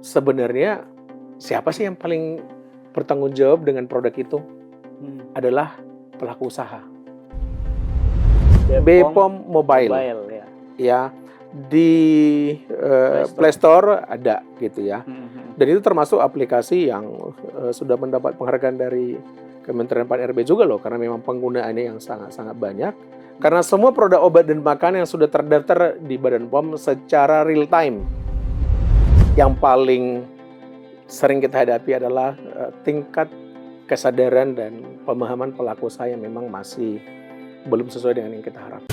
sebenarnya siapa sih yang paling bertanggung jawab dengan produk itu? Adalah pelaku usaha. BPOM Mobile ya. Ya, di Play Store ada gitu ya. Dan itu termasuk aplikasi yang sudah mendapat penghargaan dari Kementerian Pan-RB juga loh, karena memang penggunaannya yang sangat-sangat banyak. Karena semua produk obat dan makanan yang sudah terdaftar di Badan POM secara real time. Yang paling sering kita hadapi adalah tingkat kesadaran dan pemahaman pelaku usaha yang memang masih belum sesuai dengan yang kita harapkan.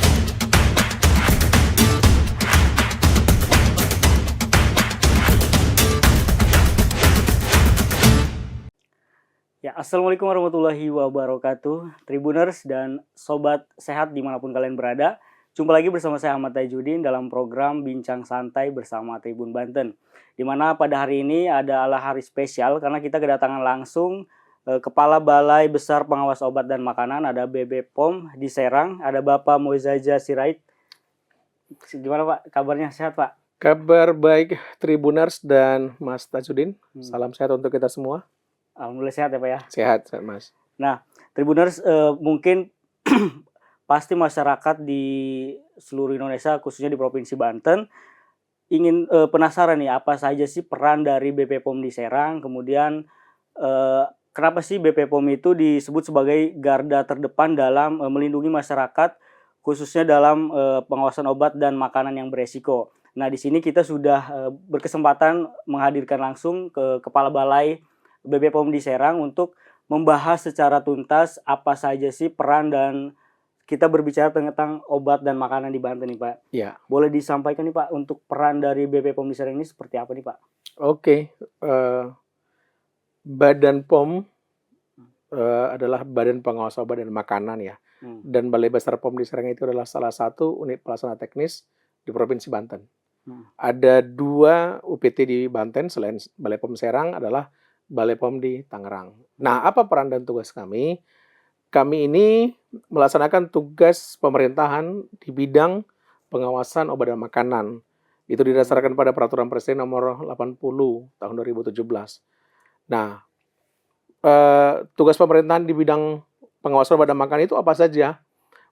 Ya, Assalamualaikum warahmatullahi wabarakatuh, Tribuners dan Sobat Sehat dimanapun kalian berada. Jumpa lagi bersama saya Ahmad Tajudin dalam program Bincang Santai bersama Tribun Banten. Di mana pada hari ini adalah hari spesial karena kita kedatangan langsung Kepala Balai Besar Pengawas Obat dan Makanan, ada BPOM di Serang, ada Bapak Moizaja Sirait. Gimana Pak, kabarnya sehat Pak? Kabar baik Tribuners dan Mas Tajudin, salam sehat untuk kita semua. Alhamdulillah sehat ya Pak ya? Sehat Mas. Nah, Tribuners mungkin pasti masyarakat di seluruh Indonesia, khususnya di Provinsi Banten, ingin penasaran nih apa saja sih peran dari BPOM di Serang, kemudian kenapa sih BPOM itu disebut sebagai garda terdepan dalam melindungi masyarakat, khususnya dalam pengawasan obat dan makanan yang beresiko. Nah, di sini kita sudah berkesempatan menghadirkan langsung ke Kepala Balai BPOM di Serang untuk membahas secara tuntas apa saja sih peran dan kita berbicara tentang obat dan makanan di Banten nih Pak. Ya. Boleh disampaikan nih Pak untuk peran dari BPOM di Serang ini seperti apa nih Pak? Oke, Badan POM adalah Badan Pengawas Obat dan Makanan ya. Dan Balai Besar POM di Serang itu adalah salah satu unit pelaksana teknis di Provinsi Banten. Ada 2 UPT di Banten selain Balai POM Serang adalah Balai POM di Tangerang. Nah, apa peran dan tugas kami? Kami ini melaksanakan tugas pemerintahan di bidang pengawasan obat dan makanan. Itu didasarkan pada Peraturan Presiden Nomor 80 Tahun 2017. Nah, tugas pemerintahan di bidang pengawasan obat dan makanan itu apa saja?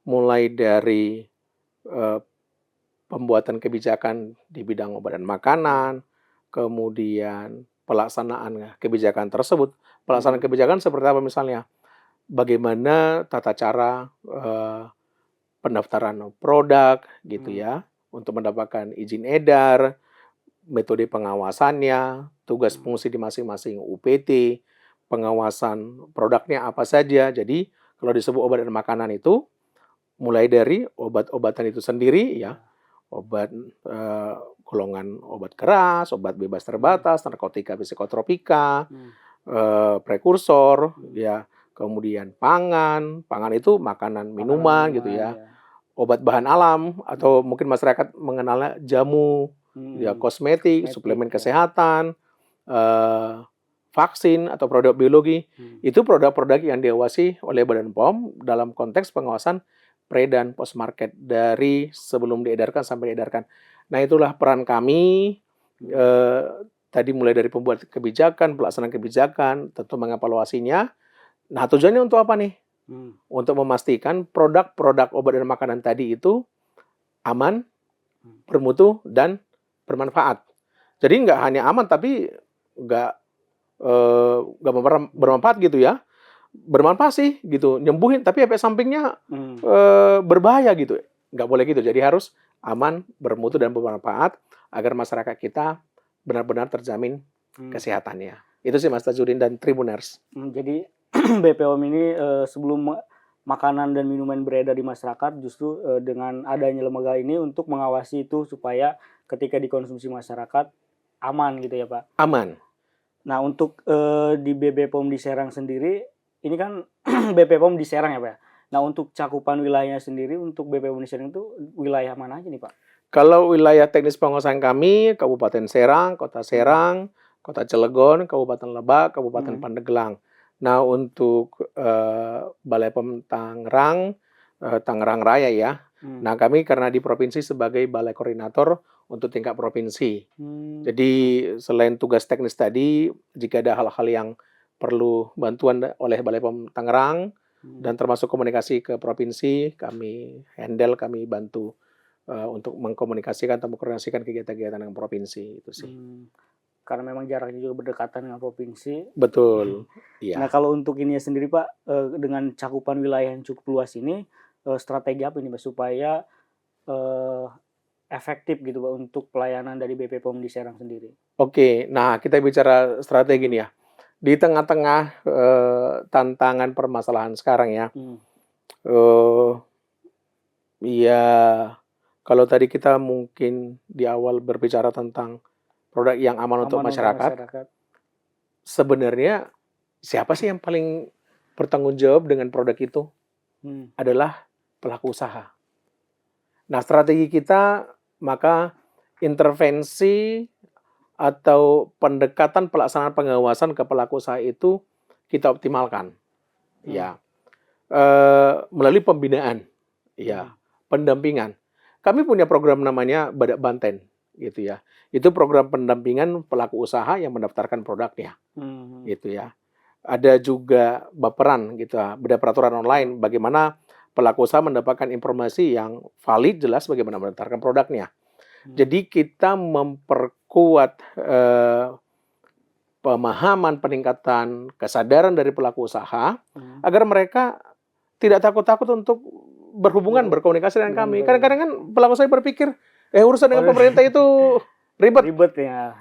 Mulai dari pembuatan kebijakan di bidang obat dan makanan, kemudian pelaksanaan kebijakan tersebut. Pelaksanaan kebijakan seperti apa misalnya? Bagaimana tata cara pendaftaran produk gitu ya, untuk mendapatkan izin edar, metode pengawasannya, tugas fungsi di masing-masing UPT, pengawasan produknya apa saja. Jadi kalau disebut obat dan makanan itu mulai dari obat-obatan itu sendiri ya, obat golongan obat keras, obat bebas terbatas, narkotika, psikotropika, prekursor, ya, kemudian pangan itu makanan, minuman gitu ya, obat bahan alam atau mungkin masyarakat mengenalnya jamu, ya, kosmetik, suplemen kesehatan, vaksin atau produk biologi. Itu produk-produk yang diawasi oleh Badan POM dalam konteks pengawasan pre dan post market dari sebelum diedarkan sampai diedarkan. Nah, itulah peran kami tadi mulai dari pembuat kebijakan, pelaksanaan kebijakan, tentu mengevaluasinya. Nah, tujuannya untuk apa nih? Untuk memastikan produk-produk obat dan makanan tadi itu aman, bermutu, dan bermanfaat. Jadi nggak hanya aman tapi nggak bermanfaat gitu ya. Bermanfaat sih gitu, nyembuhin, tapi efek sampingnya berbahaya gitu. Nggak boleh gitu. Jadi harus aman, bermutu, dan bermanfaat agar masyarakat kita benar-benar terjamin kesehatannya. Itu sih Mas Tajudin dan Tribuners. Jadi BPOM ini sebelum makanan dan minuman beredar di masyarakat, justru dengan adanya lembaga ini untuk mengawasi itu supaya ketika dikonsumsi masyarakat aman gitu ya Pak? Aman. Nah, untuk di BPOM di Serang sendiri, ini kan BPOM di Serang ya Pak? Nah, untuk cakupan wilayahnya sendiri, untuk BPOM di Serang itu wilayah mana aja nih Pak? Kalau wilayah teknis pengawasan kami, Kabupaten Serang, Kota Serang, Kota Cilegon, Kabupaten Lebak, Kabupaten Pandeglang. Nah, untuk Balai POM Tangerang, Tangerang Raya ya, Nah, kami karena di provinsi sebagai balai koordinator untuk tingkat provinsi. Jadi selain tugas teknis tadi, jika ada hal-hal yang perlu bantuan oleh Balai POM Tangerang dan termasuk komunikasi ke provinsi, kami handle, kami bantu untuk mengkomunikasikan atau mengkoordinasikan kegiatan-kegiatan dengan provinsi itu sih. Karena memang jaraknya juga berdekatan dengan provinsi. Betul. Nah, Iya. kalau untuk ini sendiri Pak, dengan cakupan wilayah yang cukup luas ini, strategi apa ini Pak supaya efektif gitu Pak untuk pelayanan dari BP POM di Serang sendiri? Oke, nah kita bicara strategi nih ya. Di tengah-tengah tantangan permasalahan sekarang ya, eh ya kalau tadi kita mungkin di awal berbicara tentang produk yang aman untuk masyarakat, sebenarnya siapa sih yang paling bertanggung jawab dengan produk itu? Adalah pelaku usaha. Nah, strategi kita maka intervensi atau pendekatan pelaksanaan pengawasan ke pelaku usaha itu kita optimalkan, ya, melalui pembinaan, ya, pendampingan. Kami punya program namanya Badak Banten, gitu ya. Itu program pendampingan pelaku usaha yang mendaftarkan produknya, gitu ya. Ada juga Baperan, gitu ya, beda peraturan online, bagaimana pelaku usaha mendapatkan informasi yang valid, jelas bagaimana mendaftarkan produknya. Jadi kita memperkuat pemahaman, peningkatan kesadaran dari pelaku usaha agar mereka tidak takut-takut untuk berhubungan, berkomunikasi dengan kami. Kadang-kadang kan pelaku usaha berpikir, urusan dengan pemerintah itu ribet. Ribet ya.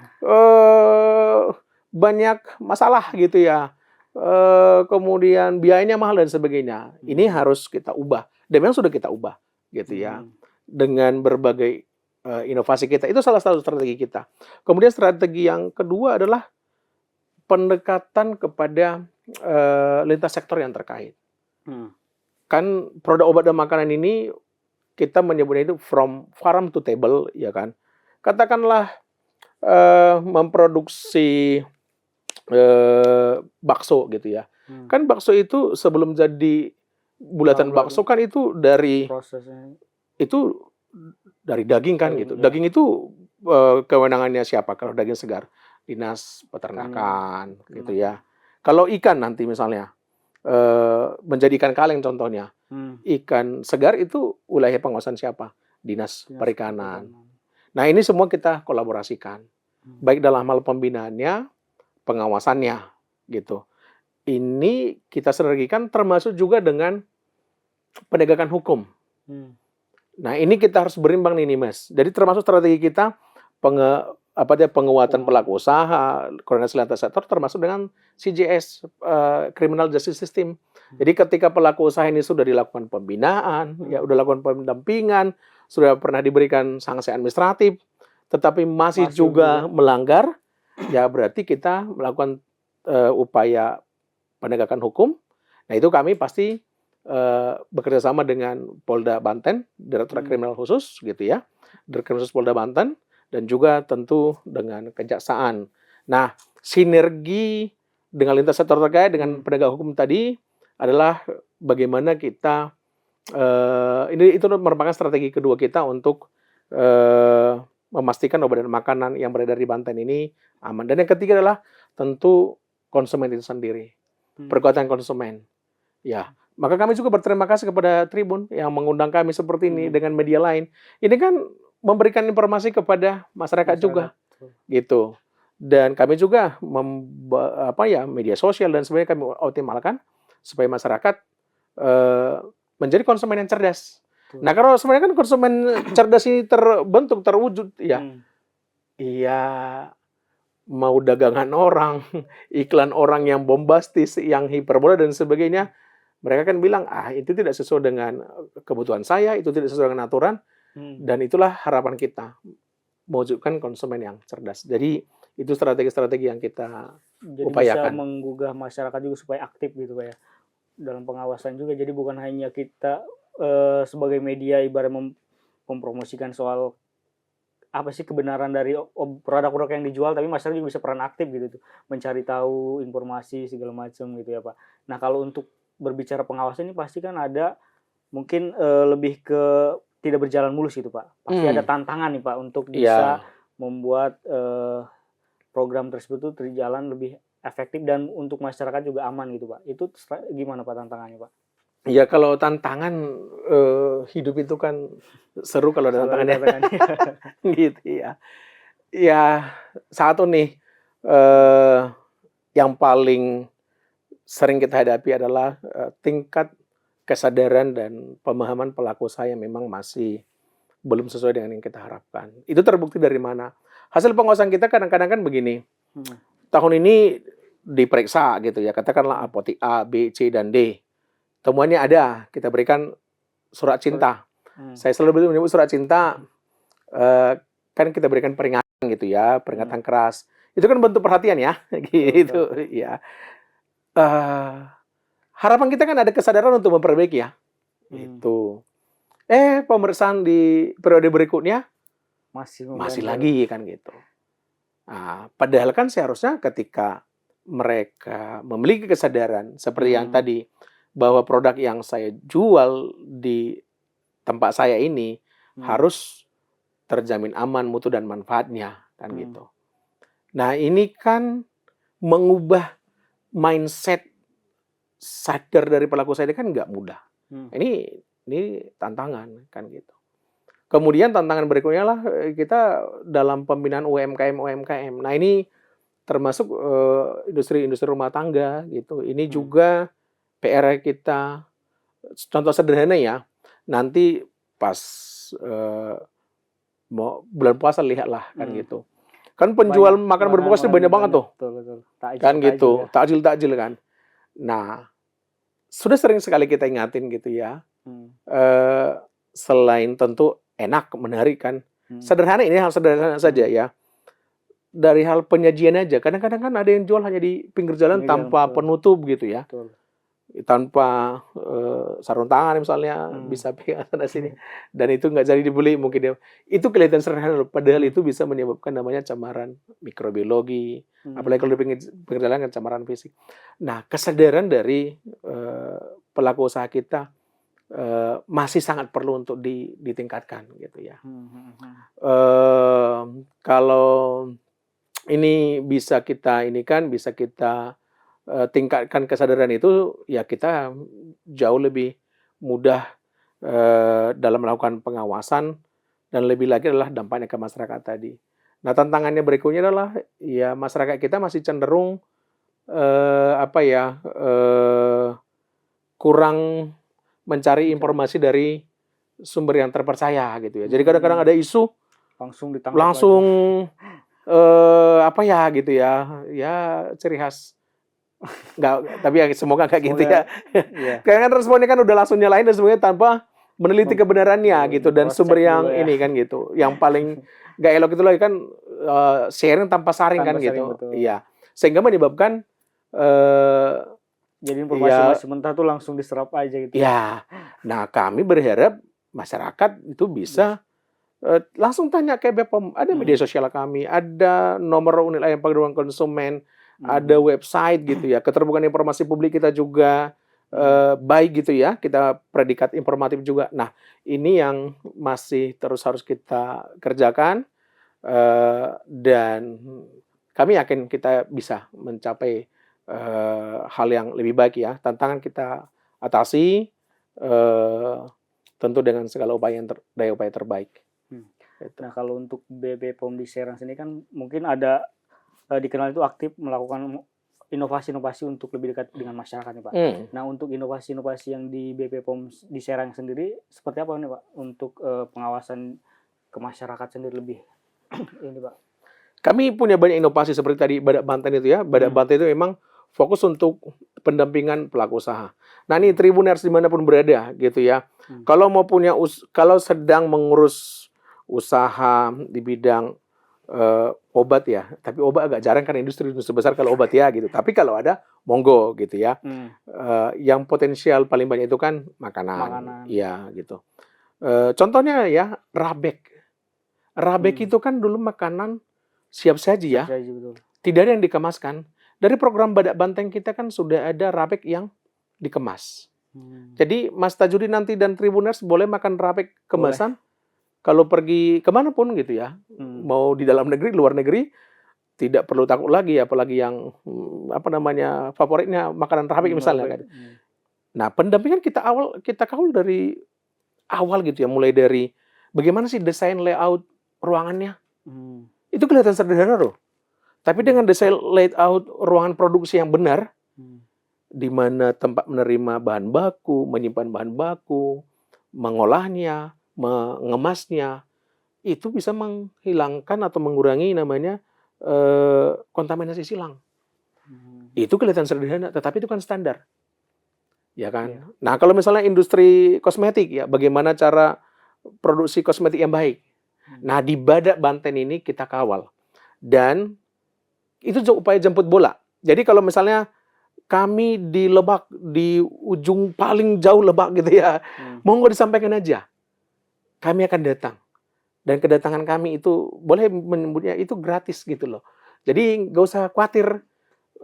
Banyak masalah gitu ya. Kemudian biayanya mahal dan sebagainya. Ini harus kita ubah. Dan memang sudah kita ubah gitu ya. Dengan berbagai inovasi kita. Itu salah satu strategi kita. Kemudian strategi yang kedua adalah pendekatan kepada lintas sektor yang terkait. Kan produk obat dan makanan ini kita menyebutnya itu from farm to table, ya kan. Katakanlah memproduksi bakso gitu ya. Kan bakso itu sebelum jadi bulatan bakso kan itu dari prosesnya itu dari daging kan gitu. Daging itu kewenangannya siapa kalau daging segar? Dinas Peternakan gitu ya. Kalau ikan nanti misalnya menjadi ikan kaleng contohnya. Ikan segar itu wilayah pengawasan siapa? Dinas Perikanan. Nah, ini semua kita kolaborasikan. Baik dalam hal pembinaannya, pengawasannya gitu. Ini kita sinergikan termasuk juga dengan penegakan hukum. Nah, ini kita harus berimbang nih Mas. Jadi termasuk strategi kita penguatan pelaku usaha, koordinasi lintas sektor termasuk dengan CJS, Criminal Justice System. Jadi ketika pelaku usaha ini sudah dilakukan pembinaan, ya sudah lakukan pendampingan, sudah pernah diberikan sanksi administratif, tetapi masih juga melanggar, ya berarti kita melakukan upaya penegakan hukum. Nah, itu kami pasti bekerja sama dengan Polda Banten, Direktorat Kriminal Khusus gitu ya, Direktorat Khusus Polda Banten, dan juga tentu dengan kejaksaan. Nah, sinergi dengan lintas sektor terkait dengan penegak hukum tadi adalah bagaimana kita itu merupakan strategi kedua kita untuk memastikan obat dan makanan yang beredar di Banten ini aman. Dan yang ketiga adalah tentu konsumen itu sendiri, perkuatan konsumen. Ya, maka kami juga berterima kasih kepada Tribun yang mengundang kami seperti ini dengan media lain. Ini kan memberikan informasi kepada masyarakat juga, gitu. Dan kami juga media sosial dan sebagainya kami optimalkan supaya masyarakat menjadi konsumen yang cerdas. Nah, kalau sebenarnya kan konsumen cerdas ini terbentuk, terwujud, ya. Iya, mau dagangan orang, iklan orang yang bombastis, yang hiperbola dan sebagainya, mereka kan bilang, itu tidak sesuai dengan kebutuhan saya, itu tidak sesuai dengan aturan, dan itulah harapan kita, mewujudkan konsumen yang cerdas. Jadi, itu strategi-strategi yang kita upayakan. Bisa menggugah masyarakat juga supaya aktif gitu Pak ya, dalam pengawasan juga. Jadi bukan hanya kita sebagai media ibarat mempromosikan soal apa sih kebenaran dari produk-produk yang dijual, tapi masyarakat juga bisa peran aktif gitu tuh, mencari tahu informasi segala macam gitu ya Pak. Nah, kalau untuk berbicara pengawasan ini pasti kan ada mungkin lebih ke tidak berjalan mulus gitu Pak. Pasti ada tantangan nih Pak untuk Iya. bisa membuat program tersebut tuh berjalan lebih efektif dan untuk masyarakat juga aman gitu Pak. Itu gimana Pak tantangannya Pak? Ya kalau tantangan, hidup itu kan seru kalau ada Selalu ada tantangannya, tantangannya. gitu ya. Ya, satu nih, eee, yang paling sering kita hadapi adalah, tingkat kesadaran dan pemahaman pelaku usaha yang memang masih belum sesuai dengan yang kita harapkan. Itu terbukti dari mana? Hasil pengawasan kita kadang-kadang kan begini, Hmm. tahun ini diperiksa gitu ya, katakanlah apotek A, B, C, dan D. Temuannya ada, kita berikan surat cinta. Saya selalu menyebut surat cinta, kan kita berikan peringatan gitu ya, peringatan keras. Itu kan bentuk perhatian ya, gitu ya. Harapan kita kan ada kesadaran untuk memperbaiki ya, gitu. Pemeriksaan di periode berikutnya masih lagi kan gitu. Nah, padahal kan seharusnya ketika mereka memiliki kesadaran seperti yang tadi, bahwa produk yang saya jual di tempat saya ini harus terjamin aman, mutu, dan manfaatnya, kan gitu. Nah, ini kan mengubah mindset sadar dari pelaku usaha ini kan nggak mudah. Ini tantangan, kan gitu. Kemudian tantangan berikutnya lah kita dalam pembinaan UMKM. Nah, ini termasuk industri-industri rumah tangga gitu. Ini juga PR kita. Contoh sederhana ya, nanti pas mau bulan puasa lihatlah kan gitu. Kan penjual makan berbuka sih banyak banget tuh. Betul. Kan gitu, takjil kan. Nah, sudah sering sekali kita ingatin gitu ya. Selain tentu enak, menarik kan. Sederhana, ini hal sederhana saja ya. Dari hal penyajian aja, kadang-kadang kan ada yang jual hanya di pinggir jalan tanpa penutup gitu ya. Tanpa sarung tangan misalnya, bisa pegang sana sini, dan itu nggak jadi dibeli mungkin ya. Itu kelihatan sederhana, padahal itu bisa menyebabkan namanya cemaran mikrobiologi, apalagi kalau di pinggir jalan kan cemaran fisik. Nah, kesadaran dari pelaku usaha kita masih sangat perlu untuk ditingkatkan gitu ya. Kalau ini bisa kita tingkatkan kesadaran itu, ya kita jauh lebih mudah dalam melakukan pengawasan, dan lebih lagi adalah dampaknya ke masyarakat tadi. Nah, tantangannya berikutnya adalah ya masyarakat kita masih cenderung kurang mencari informasi dari sumber yang terpercaya gitu ya. Jadi kadang-kadang ada isu langsung ditangkap, langsung gitu ya. Ya ciri khas. Nggak, tapi ya semoga nggak gitu ya. Kayaknya responnya kan udah langsung nyalain dan semuanya tanpa meneliti kebenarannya gitu, dan sumber yang ini kan gitu. Yang paling nggak elok itu lagi kan sharing tanpa saring kan gitu. Iya. Sehingga menyebabkan jadi informasi mentah tuh langsung diserap aja gitu. Ya. Nah, kami berharap masyarakat itu bisa langsung tanya ke BPOM. Ada media sosial kami, ada nomor unit layanan pengaduan konsumen, ada website gitu ya. Keterbukaan informasi publik kita juga baik gitu ya. Kita predikat informatif juga. Nah, ini yang masih terus harus kita kerjakan, dan kami yakin kita bisa mencapai hal yang lebih baik ya. Tantangan kita atasi tentu dengan segala daya upaya terbaik. Nah, kalau untuk BPOM di Serang sini kan mungkin ada dikenal itu aktif melakukan inovasi-inovasi untuk lebih dekat dengan masyarakat nih Pak. Nah, untuk inovasi-inovasi yang di BPOM di Serang sendiri seperti apa nih Pak untuk pengawasan ke masyarakat sendiri lebih ini Pak? Kami punya banyak inovasi seperti tadi Badak Banten itu ya. Badak Banten itu memang fokus untuk pendampingan pelaku usaha. Nah, ini Tribuners dimanapun berada gitu ya. Kalau mau kalau sedang mengurus usaha di bidang obat ya, tapi obat agak jarang kan industri besar kalau obat ya gitu. Tapi kalau ada, monggo gitu ya. Yang potensial paling banyak itu kan makanan. Iya gitu. Contohnya ya rabek. Rabek itu kan dulu makanan siap saji ya. Tidak ada yang dikemaskan. Dari program Badak Banteng kita kan sudah ada rabek yang dikemas. Jadi Mas Tajudin nanti dan Tribuners boleh makan rapek kemasan kalau pergi kemanapun gitu ya. Mau di dalam negeri, luar negeri, tidak perlu takut lagi, apalagi yang favoritnya makanan rapek misalnya kan. Nah, pendampingan kita kawal dari awal gitu ya, mulai dari bagaimana sih desain layout ruangannya. Itu kelihatan sederhana loh. Tapi dengan desain layout ruangan produksi yang benar, di mana tempat menerima bahan baku, menyimpan bahan baku, mengolahnya, mengemasnya, itu bisa menghilangkan atau mengurangi namanya kontaminasi silang. Itu kelihatan sederhana, tetapi itu kan standar. Ya kan? Nah, kalau misalnya industri kosmetik ya, bagaimana cara produksi kosmetik yang baik. Nah, di Badak Banten ini kita kawal. Dan itu upaya jemput bola. Jadi kalau misalnya kami di Lebak, di ujung paling jauh Lebak gitu ya, monggo disampaikan aja. Kami akan datang. Dan kedatangan kami itu, boleh menyebutnya itu gratis gitu loh. Jadi nggak usah khawatir,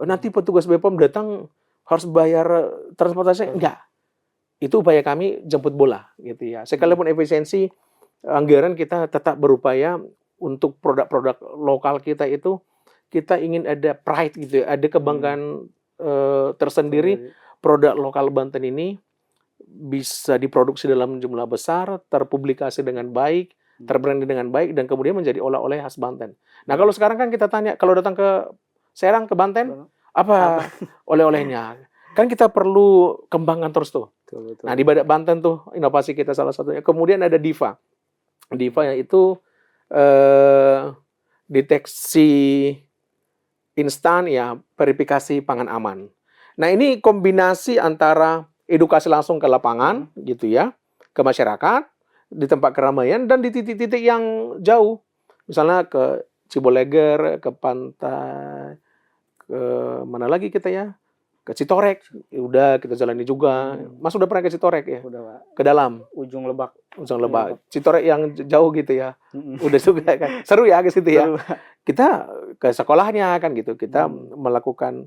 nanti petugas BPOM datang harus bayar transportasi. Enggak. Itu upaya kami jemput bola gitu ya. Sekalipun efisiensi anggaran kita tetap berupaya untuk produk-produk lokal kita itu, kita ingin ada pride gitu ya, ada kebanggaan tersendiri. Produk lokal Banten ini bisa diproduksi dalam jumlah besar, terpublikasi dengan baik, terbranding dengan baik, dan kemudian menjadi oleh-oleh khas Banten. Nah, kalau sekarang kan kita tanya, kalau datang ke Serang, ke Banten, apa oleh-olehnya? Kan kita perlu kembangkan terus tuh. Nah, di Badak Banten tuh inovasi kita salah satunya. Kemudian ada Diva. Diva itu deteksi instan ya, verifikasi pangan aman. Nah, ini kombinasi antara edukasi langsung ke lapangan gitu ya, ke masyarakat, di tempat keramaian dan di titik-titik yang jauh. Misalnya ke Ciboleger, ke pantai, ke mana lagi kita ya? Ke Citorek. Udah kita jalani juga. Mas udah pernah ke Citorek ya? Udah, Pak. Ke dalam Ujung Lebak. Ujung Lebak. Citorek yang jauh gitu ya. Udah juga kan. Seru ya ke situ ya. Kita ke sekolahnya kan gitu. Kita melakukan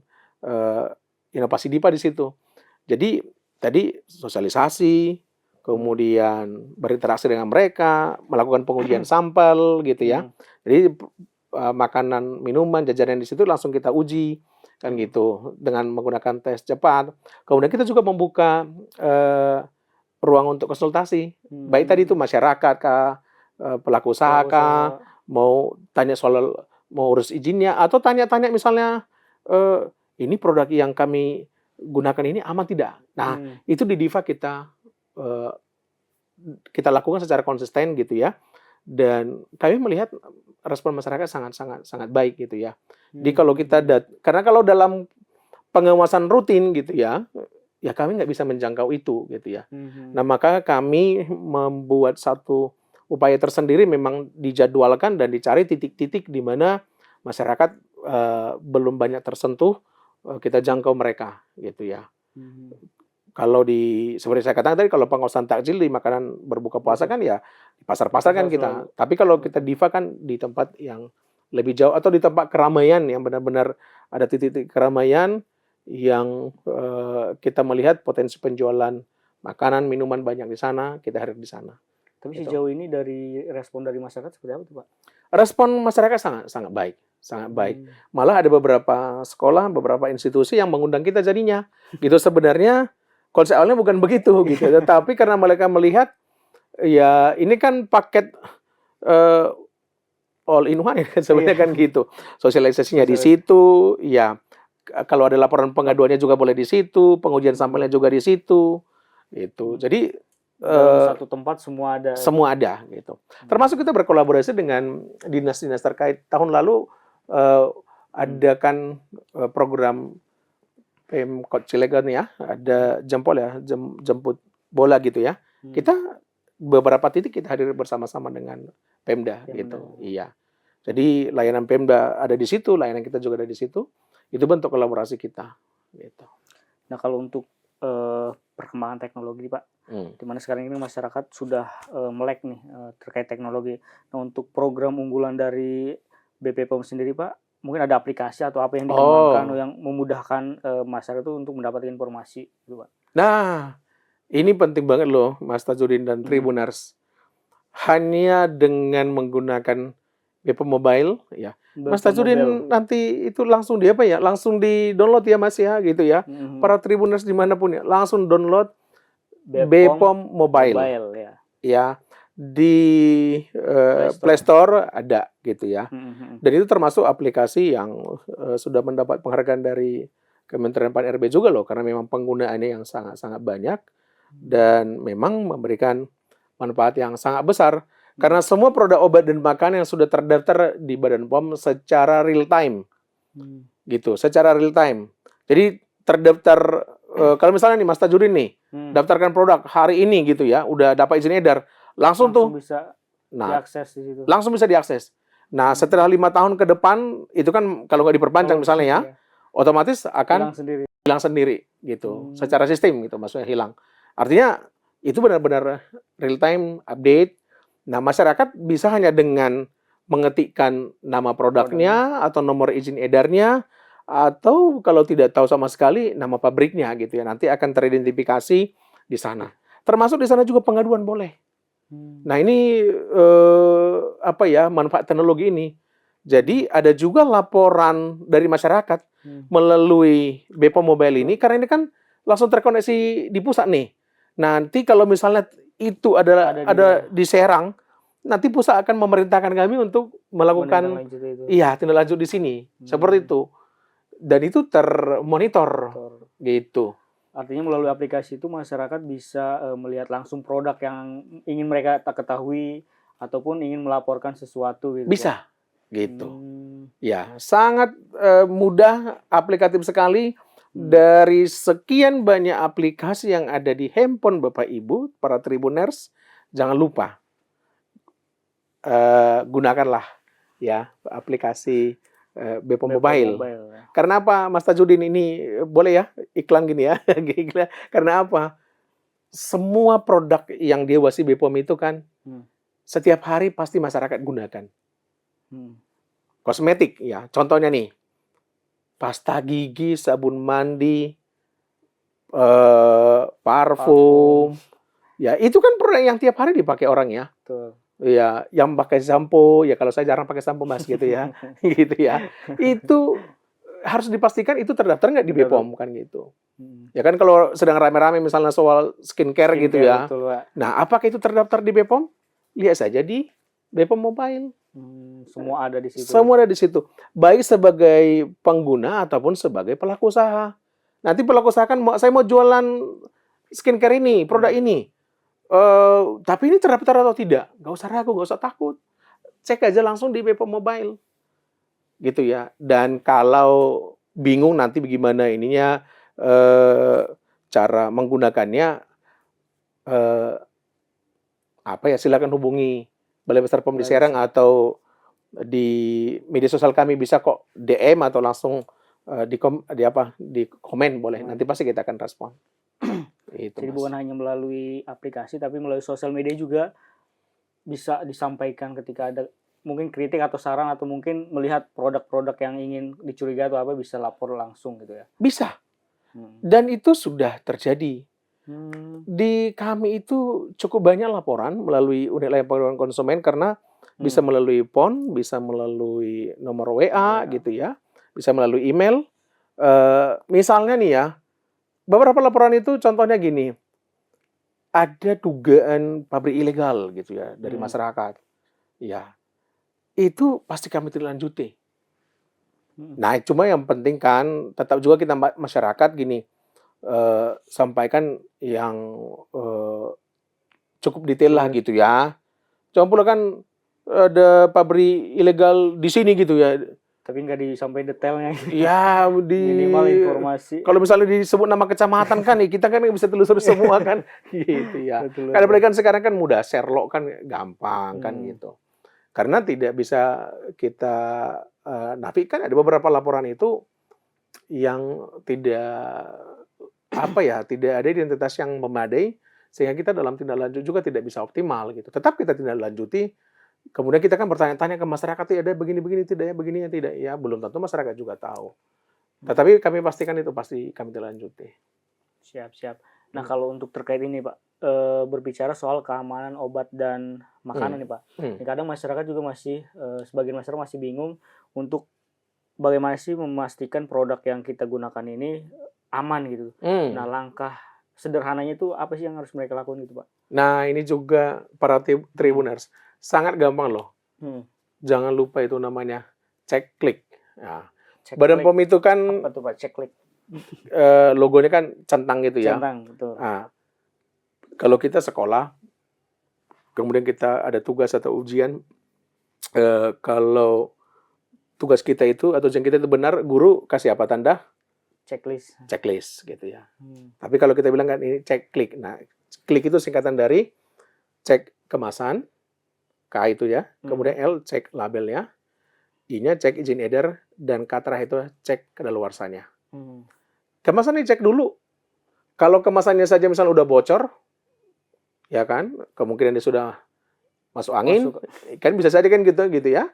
inovasi Diva di situ. Jadi tadi sosialisasi, kemudian berinteraksi dengan mereka, melakukan pengujian sampel gitu ya. Jadi makanan, minuman, jajanan di situ langsung kita uji kan gitu dengan menggunakan tes cepat. Kemudian kita juga membuka ruang untuk konsultasi. Baik tadi itu masyarakat kah, pelaku usaha kah, mau tanya soal mau urus izinnya atau tanya-tanya misalnya ini produk yang kami gunakan ini aman tidak. Nah, itu di Diva kita lakukan secara konsisten gitu ya. Dan kami melihat respon masyarakat sangat baik gitu ya. Jadi kalau kita karena kalau dalam pengawasan rutin gitu ya kami nggak bisa menjangkau itu gitu ya. Nah, maka kami membuat satu upaya tersendiri, memang dijadwalkan dan dicari titik-titik di mana masyarakat belum banyak tersentuh, kita jangkau mereka gitu ya. Kalau seperti saya katakan tadi, kalau pengawasan takjil di makanan berbuka puasa kan ya di pasar-pasar kan kita. Tapi kalau kita Diva kan di tempat yang lebih jauh atau di tempat keramaian yang benar-benar ada titik-titik keramaian yang kita melihat potensi penjualan makanan, minuman banyak di sana, kita hadir di sana. Tapi sejauh ini dari respon dari masyarakat seperti apa tuh, Pak? Respon masyarakat sangat baik. Sangat baik. Malah ada beberapa sekolah, beberapa institusi yang mengundang kita jadinya. Gitu sebenarnya konsep awalnya bukan begitu gitu, tetapi karena mereka melihat ya ini kan paket all in one ya sebenarnya kan gitu. Sosialisasinya di situ, ya kalau ada laporan pengaduannya juga boleh di situ, pengujian sampelnya juga di situ. Gitu. Jadi dalam satu tempat semua ada. Semua ada gitu. Termasuk kita berkolaborasi dengan dinas-dinas terkait. Tahun lalu adakan program Pemkot Cilegon ya, ada jempol ya, jemput bola gitu ya. Kita beberapa titik kita hadir bersama-sama dengan Pemda gitu. Iya. Jadi layanan Pemda ada di situ, layanan kita juga ada di situ. Itu bentuk kolaborasi kita gitu. Nah, kalau untuk perkembangan teknologi, Pak, di mana sekarang ini masyarakat sudah melek nih terkait teknologi. Nah, untuk program unggulan dari BPOM sendiri, Pak, mungkin ada aplikasi atau apa yang dikembangkan yang memudahkan masyarakat itu untuk mendapatkan informasi, gitu, Pak. Nah, Ini penting banget loh, Mas Tajudin dan Tribuners. Hanya dengan menggunakan BP Mobile, ya. Mas BP Mobile. Tajudin nanti itu langsung di apa ya? Langsung di download ya Mas ya, gitu ya. Para Tribuners dimanapun ya, langsung download Bepom Mobile. Ya. Ya, di Play Store ada gitu ya. Dan itu termasuk aplikasi yang sudah mendapat penghargaan dari Kementerian Pan-RB juga loh, karena memang penggunaannya yang sangat-sangat banyak dan memang memberikan manfaat yang sangat besar. Karena semua produk obat dan makanan yang sudah terdaftar di Badan POM secara real time, gitu, secara real time. Jadi terdaftar, kalau misalnya nih Mas Tajudin nih, daftarkan produk hari ini gitu ya, udah dapat izin edar, langsung tuh bisa diakses di situ. Langsung bisa diakses. Nah, setelah 5 tahun ke depan, itu kan kalau nggak diperpanjang misalnya ya, otomatis akan hilang sendiri gitu, secara sistem gitu, maksudnya hilang. Artinya itu benar-benar real time update. Nah, masyarakat bisa hanya dengan mengetikkan nama produknya atau nomor izin edarnya, atau kalau tidak tahu sama sekali nama pabriknya gitu ya, nanti akan teridentifikasi di sana. Termasuk di sana juga pengaduan boleh. Nah, ini apa ya, manfaat teknologi ini. Jadi ada juga laporan dari masyarakat melalui Bepom Mobile ini, karena ini kan langsung terkoneksi di pusat nih. Nanti kalau misalnya itu ada di Serang, nanti pusat akan memerintahkan kami untuk melakukan tindak lanjut di sini. Seperti itu. Dan itu termonitor gitu. Artinya melalui aplikasi itu masyarakat bisa melihat langsung produk yang ingin mereka tak ketahui ataupun ingin melaporkan sesuatu gitu. Bisa. Gitu. Ya, sangat mudah, aplikatif sekali. Dari sekian banyak aplikasi yang ada di handphone Bapak Ibu, para Tribuners, jangan lupa gunakanlah ya aplikasi Bepom Mobile. Karena apa, Mas Tajudin, ini boleh ya iklan gini ya? Karena apa? Semua produk yang diawasi Bepom itu kan setiap hari pasti masyarakat gunakan. Kosmetik ya, contohnya nih, pasta gigi, sabun mandi, parfum. Ya, itu kan produk yang tiap hari dipakai orang ya. Ya, yang pakai sampo, ya kalau saya jarang pakai sampo Mas gitu ya. Gitu ya. Itu harus dipastikan itu terdaftar nggak di Bepom kan gitu. Ya kan kalau sedang rame-rame misalnya soal skincare gitu ya. Nah, apakah itu terdaftar di Bepom? Lihat saja di Bepom Mobile. Semua ada di situ. Semua ada di situ. Baik sebagai pengguna ataupun sebagai pelaku usaha. Nanti pelaku usaha kan, saya mau jualan skincare ini, produk ini. Tapi ini terdaftar atau tidak? Nggak usah ragu, nggak usah takut. Cek aja langsung di Bepom Mobile. Gitu ya. Dan kalau bingung nanti bagaimana ininya, cara menggunakannya, apa ya, silakan hubungi Balai Besar POM di Serang atau di media sosial kami, bisa kok DM atau langsung di komen boleh. Nanti pasti kita akan respon. Itu, jadi bukan hanya melalui aplikasi, tapi melalui sosial media juga bisa disampaikan ketika ada mungkin kritik atau saran, atau mungkin melihat produk-produk yang ingin dicurigai atau apa, bisa lapor langsung gitu ya. Bisa. Dan itu sudah terjadi. Di kami itu cukup banyak laporan melalui unit layanan pengaduan konsumen, karena bisa melalui PON, bisa melalui nomor WA gitu ya, bisa melalui email. Misalnya nih ya, beberapa laporan itu contohnya gini, ada dugaan pabrik ilegal gitu ya dari masyarakat. Ya, itu pasti kami tindak lanjuti. Nah, cuma yang penting kan tetap juga kita masyarakat gini, sampaikan yang cukup detail lah gitu ya. Cuma pula kan ada pabrik ilegal di sini gitu ya. Tapi nggak disampaikan detailnya. Ya, minimal informasi. Kalau misalnya disebut nama kecamatan kan, kita kan bisa telusuri semua kan, gitu ya. Karena kan sekarang kan mudah, Sherlock kan gampang kan gitu. Karena tidak bisa kita nafikan, ada beberapa laporan itu yang tidak tidak ada identitas yang memadai, sehingga kita dalam tindak lanjut juga tidak bisa optimal gitu. Tetap kita tindak lanjuti. Kemudian kita kan bertanya-tanya ke masyarakat, ada begini-begini tidak ya, begini yang tidak ya, belum tentu masyarakat juga tahu. Tetapi kami pastikan itu pasti kami tindak lanjuti. Siap. Nah, kalau untuk terkait ini, Pak, berbicara soal keamanan obat dan makanan nih, Pak. Ini kadang masyarakat juga masih, sebagian masyarakat masih bingung untuk bagaimana sih memastikan produk yang kita gunakan ini aman gitu. Nah, langkah sederhananya itu apa sih yang harus mereka lakukan gitu, Pak? Nah, ini juga para Tribuners, sangat gampang loh. Jangan lupa itu namanya cek klik. Nah, Badan POM itu kan apa tuh, Pak? Cek klik. Logonya kan centang gitu ya. Centang, betul. Nah, kalau kita sekolah, kemudian kita ada tugas atau ujian, kalau tugas kita itu atau ujian kita itu benar, guru kasih apa tanda? Checklist gitu ya. Tapi kalau kita bilang kan ini cek klik. Nah, klik itu singkatan dari cek kemasan, K itu ya. Kemudian L cek labelnya, I-nya cek izin edar, dan K terakhir itu cek kadaluarsanya. Kemasan dicek dulu. Kalau kemasannya saja misalnya udah bocor, ya kan, kemungkinan dia sudah masuk angin, kan bisa saja kan gitu ya,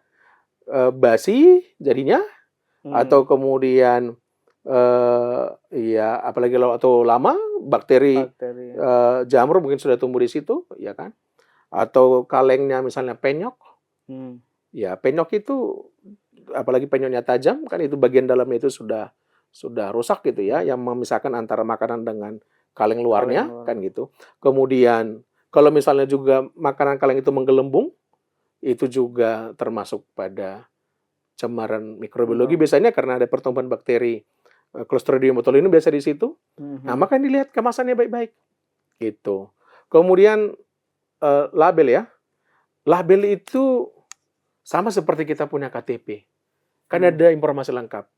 basi jadinya, atau kemudian ya apalagi atau lama bakteri jamur mungkin sudah tumbuh di situ, ya kan, atau kalengnya misalnya penyok, ya penyok itu apalagi penyoknya tajam kan itu bagian dalamnya itu sudah rusak gitu ya, yang memisahkan antara makanan dengan kaleng luarnya kan gitu. Kemudian kalau misalnya juga makanan kaleng itu menggelembung, itu juga termasuk pada cemaran mikrobiologi biasanya karena ada pertumbuhan bakteri Clostridium botulinum biasa di situ. Nah, maka dilihat kemasannya baik-baik gitu. Kemudian label ya. Label itu sama seperti kita punya KTP. Kan ada informasi lengkap.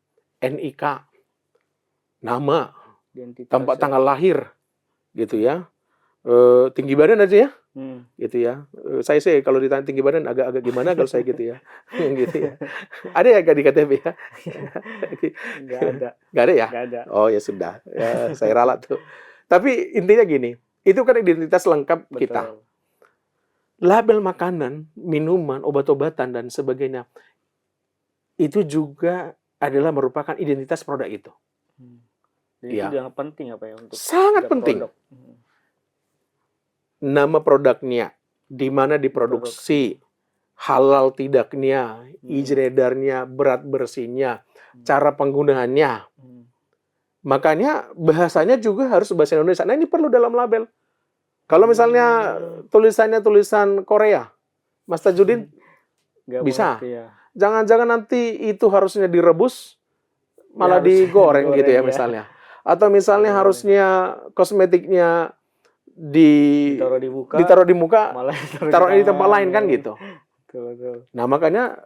NIK, nama, tempat tanggal lahir, gitu ya. Tinggi badan aja ya, gitu ya. Saya sih kalau ditanya tinggi badan agak gimana kalau saya gitu ya, gitu ya. Ada ya di KTP ya? Nggak ada. Nggak ada ya? Nggak ada. Oh ya sudah, ya, saya ralat tuh. Tapi intinya gini, itu kan identitas lengkap kita. Label makanan, minuman, obat-obatan dan sebagainya itu juga adalah merupakan identitas produk itu. Jadi itu yang penting apa ya untuk sangat penting. Produk. Nama produknya, di mana diproduksi, halal tidaknya, izin edarnya, berat bersihnya, cara penggunaannya. Makanya bahasanya juga harus bahasa Indonesia. Nah, ini perlu dalam label. Kalau misalnya tulisannya tulisan Korea, Mas Tajudin bisa. Jangan-jangan nanti itu harusnya direbus, malah digoreng gitu ya misalnya. Atau misalnya harusnya kosmetiknya ditaruh di muka, taruh di tempat lain kan gitu. Nah, makanya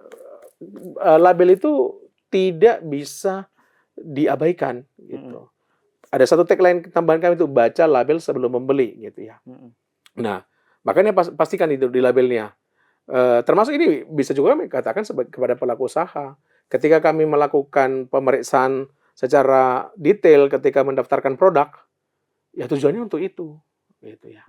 label itu tidak bisa diabaikan gitu. Ada satu tagline tambahan kami itu baca label sebelum membeli gitu ya. Nah, makanya pastikan itu di labelnya. Termasuk ini bisa juga kami katakan kepada pelaku usaha. Ketika kami melakukan pemeriksaan secara detail ketika mendaftarkan produk, ya tujuannya untuk itu. Gitu ya.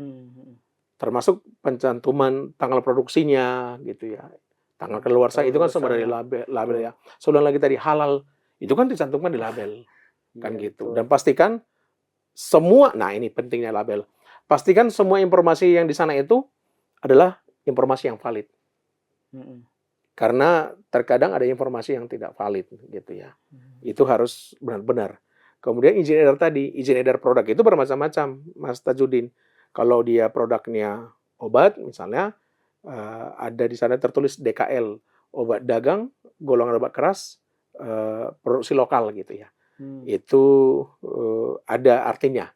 Termasuk pencantuman tanggal produksinya gitu ya. Tanggal keluarsa itu kan semua dari label ya. Soalnya lagi tadi halal itu kan dicantumkan di label. Kan gitu. Dan pastikan semua, nah ini pentingnya label. Pastikan semua informasi yang di sana itu adalah informasi yang valid. Karena terkadang ada informasi yang tidak valid gitu ya. Itu harus benar-benar. Kemudian izin edar tadi, izin edar produk itu bermacam-macam, Mas Tajudin. Kalau dia produknya obat, misalnya ada di sana tertulis DKL, obat dagang, golongan obat keras, produksi lokal gitu ya. Itu ada artinya.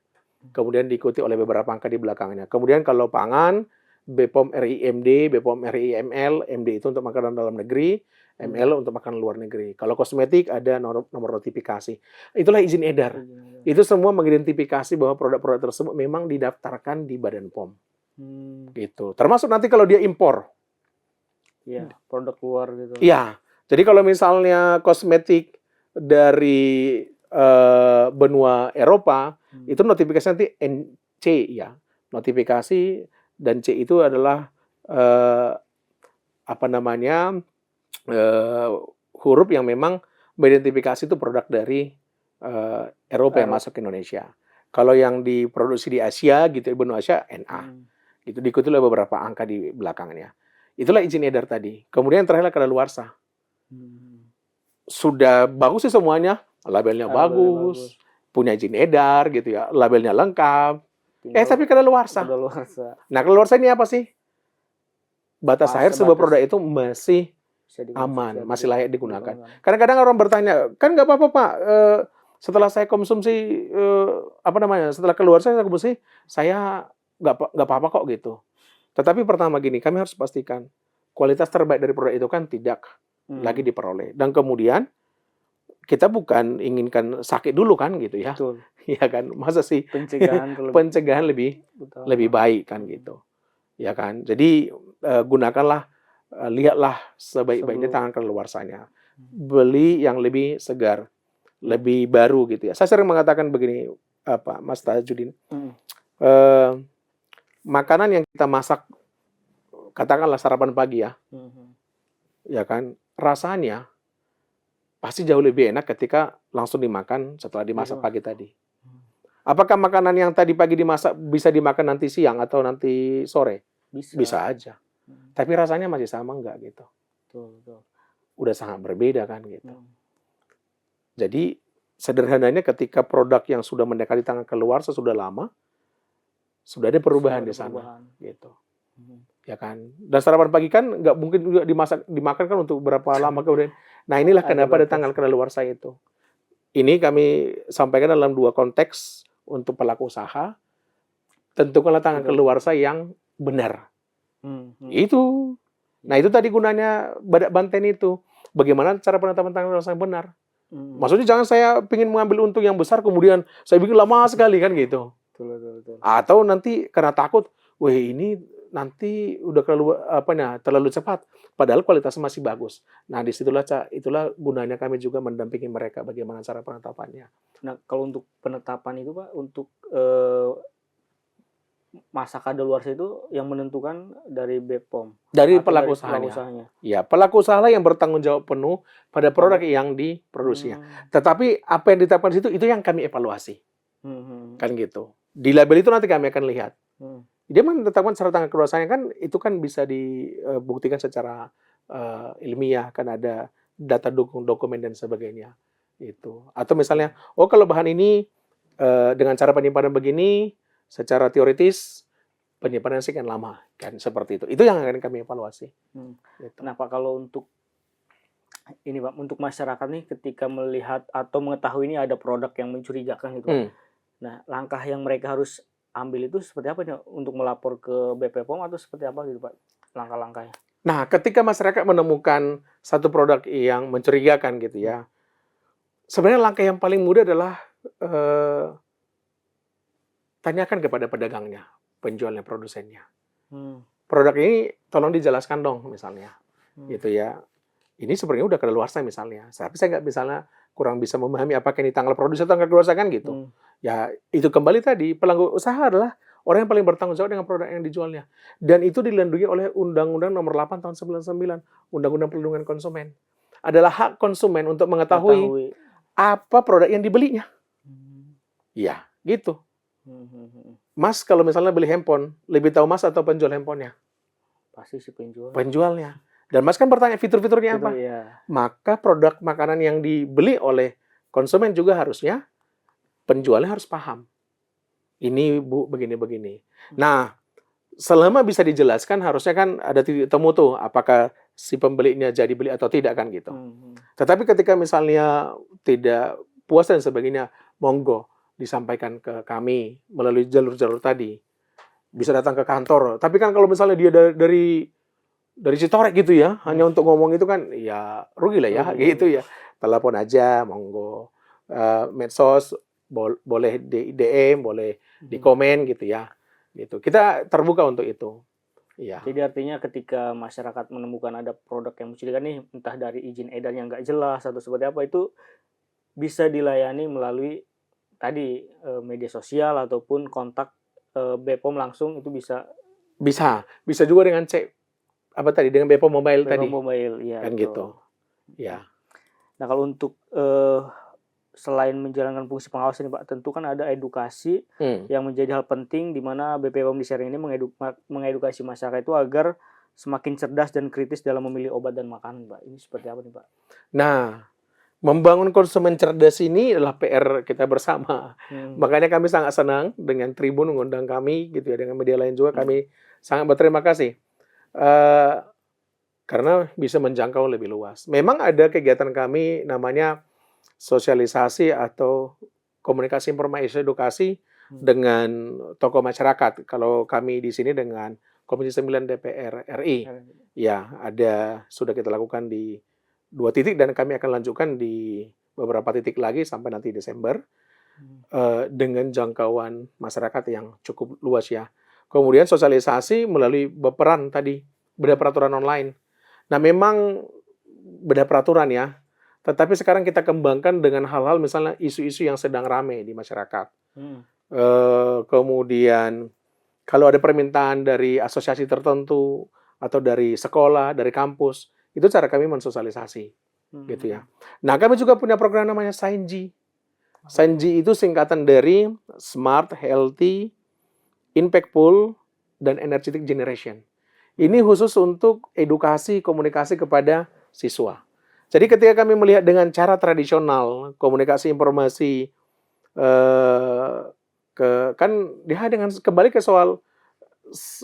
Kemudian diikuti oleh beberapa angka di belakangnya. Kemudian kalau pangan, BPOM RIMD, BPOM RIML, MD itu untuk makanan dalam negeri, ML untuk makanan luar negeri. Kalau kosmetik ada nomor notifikasi. Itulah izin edar. Itu semua mengidentifikasi bahwa produk-produk tersebut memang didaftarkan di Badan POM. Gitu. Termasuk nanti kalau dia impor. Iya, produk luar gitu. Iya. Jadi kalau misalnya kosmetik dari benua Eropa, itu notifikasi nanti NC ya. Notifikasi dan C itu adalah huruf yang memang mengidentifikasi itu produk dari Eropa yang masuk ke Indonesia. Kalau yang diproduksi di Asia gitu, di benua Asia NA. Itu diikuti oleh beberapa angka di belakangnya. Itulah izin edar tadi. Kemudian yang terakhir kadaluarsa. Sudah bagus sih semuanya, labelnya bagus, punya izin edar gitu ya, labelnya lengkap. Tapi kadaluarsa. Nah, kadaluarsa ini apa sih? Batas akhir sebuah produk itu masih aman, masih layak digunakan. Kadang-kadang orang bertanya, kan nggak apa-apa Pak, setelah saya konsumsi setelah keluar saya konsumsi, saya nggak apa-apa kok gitu. Tetapi pertama gini, kami harus pastikan kualitas terbaik dari produk itu kan tidak lagi diperoleh. Dan kemudian kita bukan inginkan sakit dulu kan gitu ya. Betul. Ya kan, masa sih pencegahan lebih baik kan gitu. Ya kan. Jadi gunakanlah, lihatlah sebaik-baiknya tangan kadaluarsanya. Beli yang lebih segar, lebih baru gitu ya. Saya sering mengatakan begini, Mas Tajudin, makanan yang kita masak, katakanlah sarapan pagi ya, ya kan, rasanya pasti jauh lebih enak ketika langsung dimakan setelah dimasak pagi tadi. Apakah makanan yang tadi pagi dimasak bisa dimakan nanti siang atau nanti sore? Bisa aja. Tapi rasanya masih sama enggak gitu? Betul. Udah sangat berbeda kan gitu. Jadi sederhananya ketika produk yang sudah mendekati tangan keluar sudah lama, sudah ada perubahan di sana gitu. Ya kan. Dan sarapan pagi kan nggak mungkin juga dimakan kan untuk berapa lama kemudian. Nah, inilah kenapa ada tanggal kadaluarsa itu. Ini kami sampaikan dalam 2 konteks untuk pelaku usaha. Tentukanlah tanggal kadaluarsa yang benar. Itu. Nah, itu tadi gunanya Badak Banten itu. Bagaimana cara penetapan tanggal kadaluarsa yang benar? Maksudnya jangan saya ingin mengambil untung yang besar kemudian saya bikin lama sekali kan gitu. Betul. Atau nanti karena takut, wah ini nanti udah terlalu cepat, padahal kualitasnya masih bagus. Nah, itulah gunanya kami juga mendampingi mereka bagaimana cara penetapannya. Nah, kalau untuk penetapan itu Pak, untuk masa kadaluarsa itu yang menentukan dari BPOM. Dari pelaku usahanya. Ya, pelaku usaha yang bertanggung jawab penuh pada produk yang diproduksinya. Tetapi apa yang ditetapkan di situ itu yang kami evaluasi. Kan gitu. Di label itu nanti kami akan lihat. Dia menetapkan secara tanggal kadaluarsanya kan itu kan bisa dibuktikan secara ilmiah, kan ada data dukung dokumen dan sebagainya. Itu. Atau misalnya, kalau bahan ini dengan cara penyimpanan begini, secara teoritis penyimpanan sekian lama, kan seperti itu. Itu yang akan kami evaluasi. Gitu. Nah, Pak, kalau untuk ini Pak, untuk masyarakat nih ketika melihat atau mengetahui ini ada produk yang mencurigakan gitu. Nah, langkah yang mereka harus ambil itu seperti apa nih untuk melapor ke BPOM atau seperti apa gitu Pak langkah-langkahnya? Nah, ketika masyarakat menemukan satu produk yang mencurigakan gitu ya, sebenarnya langkah yang paling mudah adalah tanyakan kepada pedagangnya, penjualnya, produsennya. Produk ini tolong dijelaskan dong misalnya, gitu ya. Ini sebenarnya udah kadaluarsa misalnya, tapi saya nggak misalnya kurang bisa memahami apakah ini tanggal produksi atau tanggal kadaluarsa kan gitu. Ya itu kembali tadi pelaku usaha adalah orang yang paling bertanggung jawab dengan produk yang dijualnya, dan itu dilindungi oleh Undang-Undang Nomor 8 Tahun 99, Undang-Undang Perlindungan Konsumen. Adalah hak konsumen untuk mengetahui apa produk yang dibelinya. Ya, gitu. Mas kalau misalnya beli handphone, lebih tahu Mas atau penjual handphonenya? Pasti si penjualnya. Dan Mas kan bertanya fitur-fiturnya apa? Ya. Maka produk makanan yang dibeli oleh konsumen juga harusnya penjualnya harus paham. Ini Bu, begini-begini. Nah, selama bisa dijelaskan harusnya kan ada titik temu tuh, apakah si pembelinya jadi beli atau tidak kan gitu. Tetapi ketika misalnya tidak puas dan sebagainya, monggo disampaikan ke kami melalui jalur-jalur tadi. Bisa datang ke kantor. Tapi kan kalau misalnya dia dari Citorek gitu ya, hanya untuk ngomong itu kan ya rugi lah ya, gitu ya. Telepon aja, monggo. Medsos boleh di DM, boleh di komen gitu ya. Gitu. Kita terbuka untuk itu. Iya. Jadi artinya ketika masyarakat menemukan ada produk yang mencurigakan nih, entah dari izin edar yang nggak jelas atau seperti apa, itu bisa dilayani melalui tadi media sosial ataupun kontak BPOM langsung, itu bisa juga dengan dengan BPOM Mobile tadi. Mobile, ya. Kan betul. Gitu. Ya. Nah, kalau untuk selain menjalankan fungsi pengawasan nih Pak, tentu kan ada edukasi yang menjadi hal penting di mana BPOM di Serang ini mengedukasi masyarakat itu agar semakin cerdas dan kritis dalam memilih obat dan makanan, Pak. Ini seperti apa nih, Pak? Nah, membangun konsumen cerdas ini adalah PR kita bersama. Makanya kami sangat senang dengan Tribun mengundang kami gitu ya, dengan media lain juga kami sangat berterima kasih. Karena bisa menjangkau lebih luas. Memang ada kegiatan kami namanya sosialisasi atau komunikasi informasi edukasi dengan tokoh masyarakat. Kalau kami di sini dengan Komisi 9 DPR RI, ya sudah kita lakukan di 2 titik dan kami akan lanjutkan di beberapa titik lagi sampai nanti Desember dengan jangkauan masyarakat yang cukup luas ya. Kemudian sosialisasi melalui peran tadi, beda peraturan online. Nah, memang beda peraturan ya, tetapi sekarang kita kembangkan dengan hal-hal misalnya isu-isu yang sedang ramai di masyarakat. Kemudian kalau ada permintaan dari asosiasi tertentu atau dari sekolah, dari kampus, itu cara kami mensosialisasi, gitu ya. Nah, kami juga punya program namanya SAINJI. SAINJI itu singkatan dari Smart, Healthy, Impactful, dan Energetic Generation. Ini khusus untuk edukasi komunikasi kepada siswa. Jadi ketika kami melihat dengan cara tradisional komunikasi informasi dengan kembali ke soal,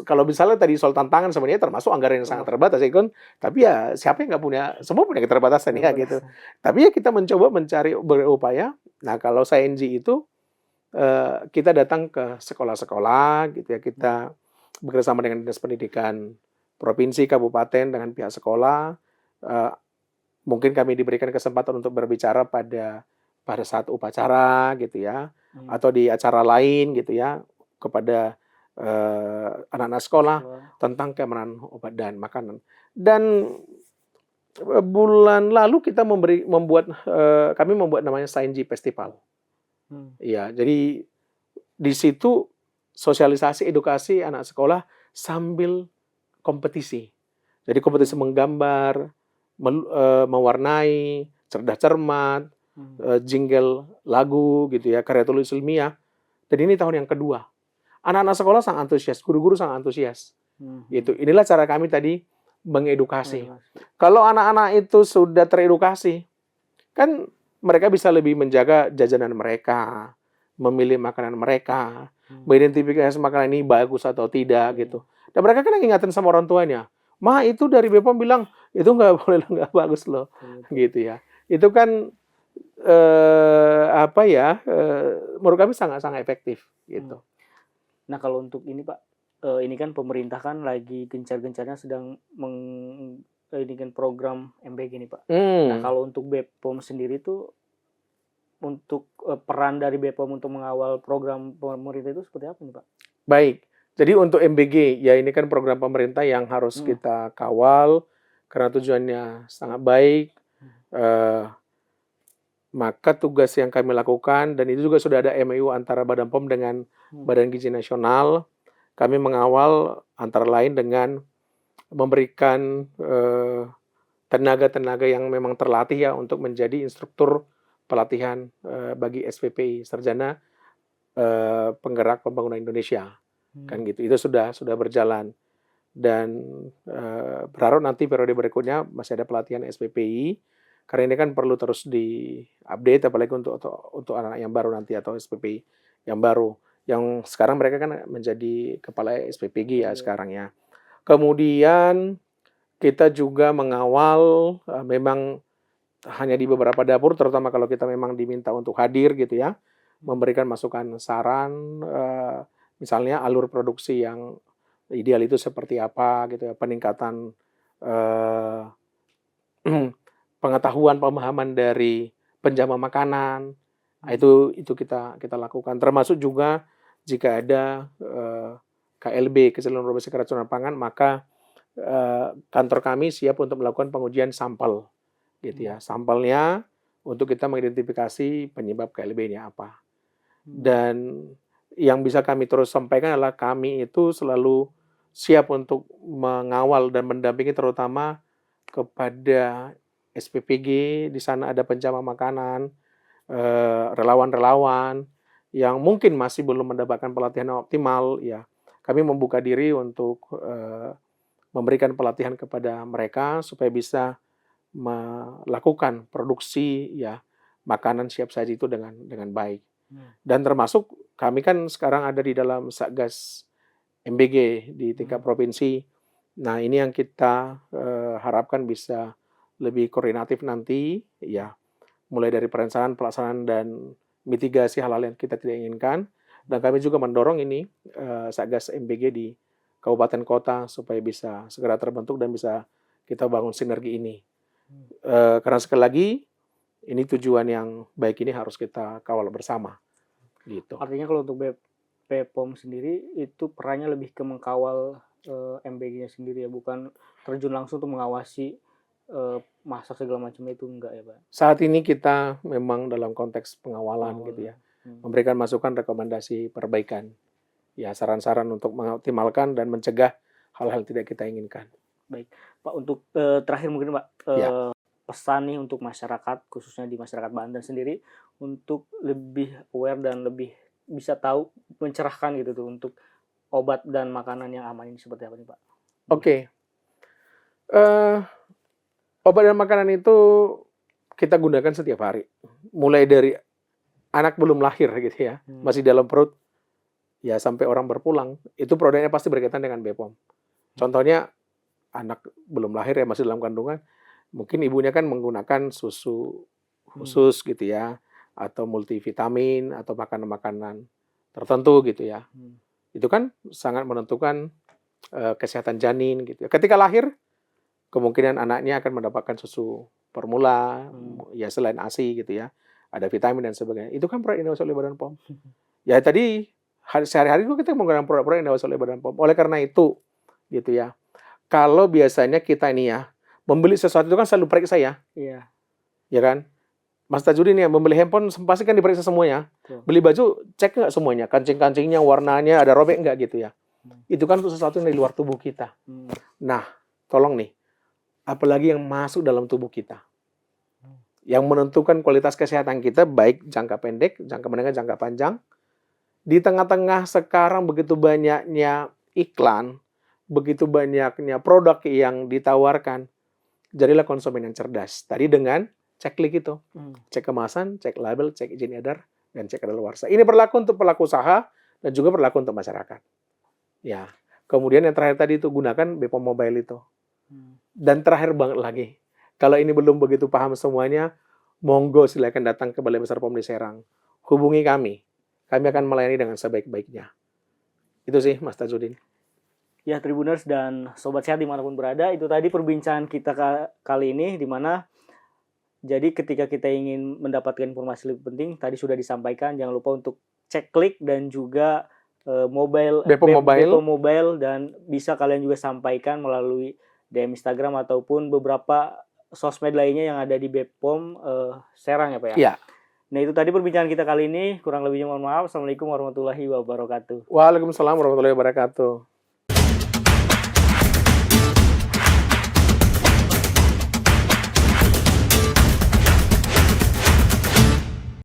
kalau misalnya tadi soal tantangan sebenarnya termasuk anggaran yang sangat terbatas ya kan, tapi ya siapa yang nggak punya, semua punya keterbatasan ya gitu. Tapi ya kita mencoba berupaya. Nah, kalau SAINJI itu kita datang ke sekolah-sekolah gitu ya, kita bekerjasama dengan Dinas Pendidikan Provinsi, Kabupaten, dengan pihak sekolah. Mungkin kami diberikan kesempatan untuk berbicara pada saat upacara gitu ya, atau di acara lain gitu ya, kepada anak-anak sekolah tentang keamanan obat dan makanan. Dan bulan lalu kita kami membuat namanya SAINJI Festival. Ya, jadi di situ sosialisasi edukasi anak sekolah sambil kompetisi. Jadi kompetisi menggambar, mewarnai, cerdas cermat, jingle lagu gitu ya, karya tulis ilmiah. Dan ini tahun yang kedua. Anak-anak sekolah sangat antusias, guru-guru sangat antusias. Gitu. Inilah cara kami tadi mengedukasi. Kalau anak-anak itu sudah teredukasi, kan mereka bisa lebih menjaga jajanan mereka, memilih makanan mereka, mengidentifikasi makanan ini bagus atau tidak gitu. Dan mereka kan ingatin sama orang tuanya. Ma, itu dari BPOM bilang itu nggak boleh, nggak bagus loh, gitu ya. Itu kan menurut kami sangat-sangat efektif gitu. Nah, kalau untuk ini Pak, ini kan pemerintah kan lagi gencar-gencarnya sedang ini kan program MBG nih Pak. Nah, kalau untuk BPOM sendiri tuh, untuk peran dari BPOM untuk mengawal program pemerintah itu seperti apa nih Pak? Baik, jadi untuk MBG ya ini kan program pemerintah yang harus kita kawal karena tujuannya sangat baik. Maka tugas yang kami lakukan, dan itu juga sudah ada MOU antara Badan POM dengan Badan Gizi Nasional, kami mengawal antara lain dengan memberikan tenaga-tenaga yang memang terlatih ya untuk menjadi instruktur pelatihan bagi SPPI, Sarjana Penggerak Pembangunan Indonesia. Kan gitu. Itu sudah berjalan. Dan berharap nanti periode berikutnya masih ada pelatihan SPPI. Karena ini kan perlu terus di-update, apalagi untuk anak yang baru nanti atau SPPI yang baru. Yang sekarang mereka kan menjadi kepala SPPG ya sekarang ya. Kemudian kita juga mengawal memang hanya di beberapa dapur, terutama kalau kita memang diminta untuk hadir gitu ya, memberikan masukan saran, misalnya alur produksi yang ideal itu seperti apa gitu ya, peningkatan pengetahuan pemahaman dari penjama makanan. Itu kita lakukan, termasuk juga jika ada KLB, Kesalahan Beroperasi Keracunan Pangan, maka kantor kami siap untuk melakukan pengujian sampel gitu ya, sampelnya untuk kita mengidentifikasi penyebab KLB ini apa. Dan yang bisa kami terus sampaikan adalah kami itu selalu siap untuk mengawal dan mendampingi terutama kepada SPPG, di sana ada penjama makanan, relawan-relawan yang mungkin masih belum mendapatkan pelatihan yang optimal, ya kami membuka diri untuk memberikan pelatihan kepada mereka supaya bisa melakukan produksi ya makanan siap saji itu dengan baik. Dan termasuk kami kan sekarang ada di dalam Satgas MBG di tingkat provinsi. Nah, ini yang kita harapkan bisa lebih koordinatif nanti ya, mulai dari perencanaan, pelaksanaan dan mitigasi hal-hal yang kita tidak inginkan. Dan kami juga mendorong ini Satgas MBG di kabupaten kota supaya bisa segera terbentuk dan bisa kita bangun sinergi ini. Karena sekali lagi ini tujuan yang baik ini harus kita kawal bersama. Gitu. Artinya kalau untuk BPOM sendiri itu perannya lebih ke mengkawal MBG-nya sendiri ya, bukan terjun langsung untuk mengawasi masak segala macam itu, enggak ya Pak? Saat ini kita memang dalam konteks pengawalan gitu ya, memberikan masukan, rekomendasi, perbaikan, ya saran-saran untuk mengoptimalkan dan mencegah hal-hal tidak kita inginkan. Baik, Pak, untuk terakhir mungkin Pak, pesan nih untuk masyarakat, khususnya di masyarakat Banten sendiri, untuk lebih aware dan lebih bisa tahu mencerahkan gitu tuh untuk obat dan makanan yang aman ini seperti apa nih Pak? Oke. Obat dan makanan itu kita gunakan setiap hari. Mulai dari anak belum lahir gitu ya, masih dalam perut, ya sampai orang berpulang, itu produknya pasti berkaitan dengan BPOM. Contohnya anak belum lahir ya masih dalam kandungan, mungkin ibunya kan menggunakan susu khusus gitu ya, atau multivitamin atau makanan-makanan tertentu gitu ya. Itu kan sangat menentukan kesehatan janin gitu ya. Ketika lahir, kemungkinan anaknya akan mendapatkan susu formula, ya selain ASI gitu ya, ada vitamin dan sebagainya. Itu kan produk yang diawasi oleh Badan POM. Ya tadi sehari-hari itu kita menggunakan produk-produk yang diawasi oleh Badan POM. Oleh karena itu, gitu ya. Kalau biasanya kita ini ya membeli sesuatu itu kan selalu periksa ya. Iya. Ya kan? Mas Tajudin ya membeli handphone pasti kan diperiksa semuanya. Beli baju cek nggak semuanya, kancing-kancingnya, warnanya, ada robek nggak gitu ya. Itu kan untuk sesuatu yang di luar tubuh kita. Nah, tolong nih, apalagi yang masuk dalam tubuh kita, yang menentukan kualitas kesehatan kita baik jangka pendek, jangka menengah, jangka panjang. Di tengah-tengah sekarang begitu banyaknya iklan, begitu banyaknya produk yang ditawarkan, jadilah konsumen yang cerdas. Tadi dengan cek klik itu, cek kemasan, cek label, cek izin edar, dan cek kadaluarsa. Ini berlaku untuk pelaku usaha dan juga berlaku untuk masyarakat. Ya, kemudian yang terakhir tadi itu gunakan BPOM Mobile itu. Dan terakhir banget lagi, kalau ini belum begitu paham semuanya, monggo silakan datang ke Balai Besar POM di Serang. Hubungi kami akan melayani dengan sebaik-baiknya. Itu sih Mas Tajudin. Ya, Tribuners dan Sobat Sehat dimanapun berada, itu tadi perbincangan kita kali ini, di mana jadi ketika kita ingin mendapatkan informasi lebih penting, tadi sudah disampaikan, jangan lupa untuk cek klik dan juga BPOM Mobile, dan bisa kalian juga sampaikan melalui DM Instagram ataupun beberapa sosmed lainnya yang ada di BPOM Serang ya Pak ya? Iya. Nah itu tadi perbincangan kita kali ini, kurang lebihnya mohon maaf. Assalamualaikum warahmatullahi wabarakatuh. Waalaikumsalam warahmatullahi wabarakatuh.